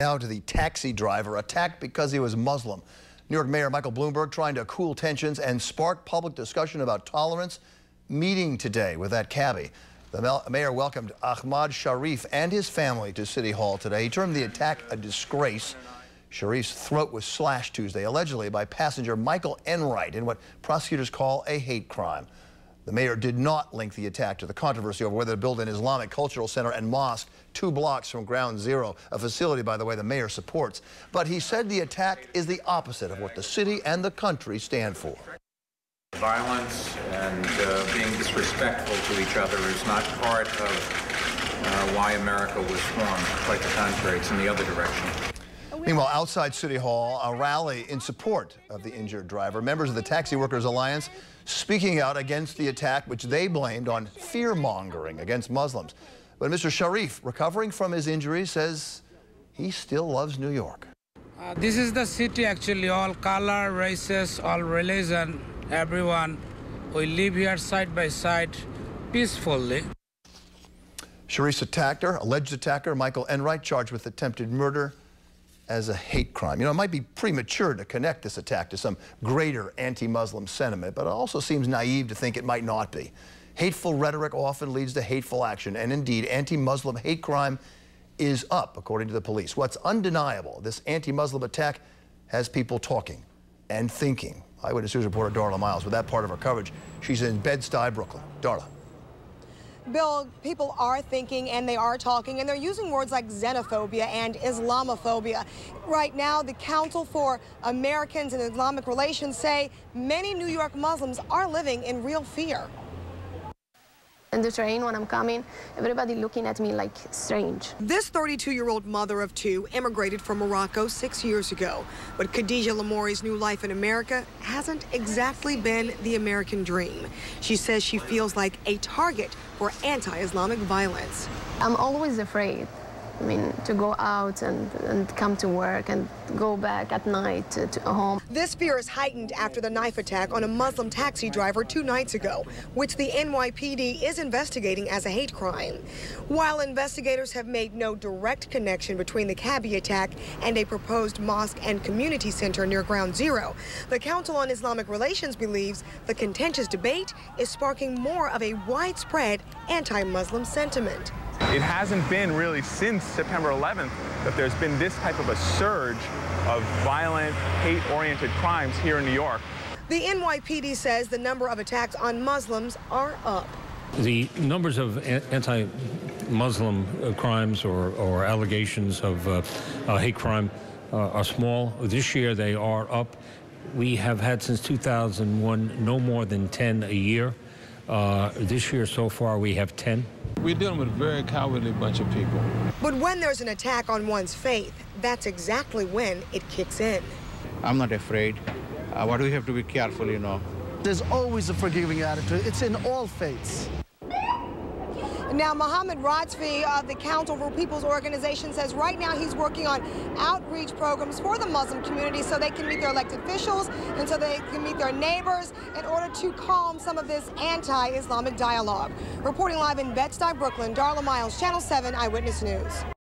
Now to the taxi driver attacked because he was Muslim. New York Mayor Michael Bloomberg trying to cool tensions and spark public discussion about tolerance, meeting today with that cabbie. The mayor welcomed Ahmed Sharif and his family to City Hall today. He termed the attack a disgrace. Sharif's throat was slashed Tuesday, allegedly by passenger Michael Enright, in what prosecutors call a hate crime. The mayor did not link the attack to the controversy over whether to build an Islamic cultural center and mosque 2 blocks from Ground Zero, a facility, by the way, the mayor supports. But he said the attack is the opposite of what the city and the country stand for. Violence and being disrespectful to each other is not part of why America was formed. Quite the contrary, it's in the other direction. Meanwhile, outside City Hall, a rally in support of the injured driver. Members of the Taxi Workers Alliance speaking out against the attack, which they blamed on fear-mongering against Muslims. But Mr. Sharif, recovering from his injuries, says he still loves New York. This is the city, actually, all color, races, all religion, everyone. We live here side by side peacefully. Sharif's alleged attacker, Michael Enright, charged with attempted murder as a hate crime. You know, it might be premature to connect this attack to some greater anti-Muslim sentiment, but it also seems naive to think it might not be. Hateful rhetoric often leads to hateful action, and indeed, anti-Muslim hate crime is up, according to the police. What's undeniable, this anti-Muslim attack has people talking and thinking. Eyewitness News reporter Darla Miles with that part of her coverage. She's in Bedford-Stuyvesant, Brooklyn. Darla. Bill, people are thinking and they are talking, and they're using words like xenophobia and Islamophobia. Right now, the Council for Americans and Islamic Relations say many New York Muslims are living in real fear. In the train, when I'm coming, everybody looking at me like strange. This 32-year-old mother of 2 immigrated from Morocco 6 years ago. But Khadijah Lamoury's new life in America hasn't exactly been the American dream. She says she feels like a target for anti-Islamic violence. I'm always afraid. I mean, to go out and come to work and go back at night to home. This fear is heightened after the knife attack on a Muslim taxi driver 2 nights ago, which the NYPD is investigating as a hate crime. While investigators have made no direct connection between the cabbie attack and a proposed mosque and community center near Ground Zero, the Council on Islamic Relations believes the contentious debate is sparking more of a widespread anti-Muslim sentiment. It hasn't been really since September 11th that there's been this type of a surge of violent, hate-oriented crimes here in New York. The NYPD says the number of attacks on Muslims are up. The numbers of anti-Muslim crimes or allegations of hate crime are small. This year they are up. We have had since 2001 no more than 10 a year. This year so far we have 10. We're dealing with a very cowardly bunch of people. But when there's an attack on one's faith, that's exactly when it kicks in. I'm not afraid, but we have to be careful, you know. There's always a forgiving attitude. It's in all faiths. Now, Mohammed Ratzvi of the Council for People's Organization says right now he's working on outreach programs for the Muslim community so they can meet their elected officials and so they can meet their neighbors in order to calm some of this anti-Islamic dialogue. Reporting live in Bedford-Stuyvesant, Brooklyn, Darla Miles, Channel 7 Eyewitness News.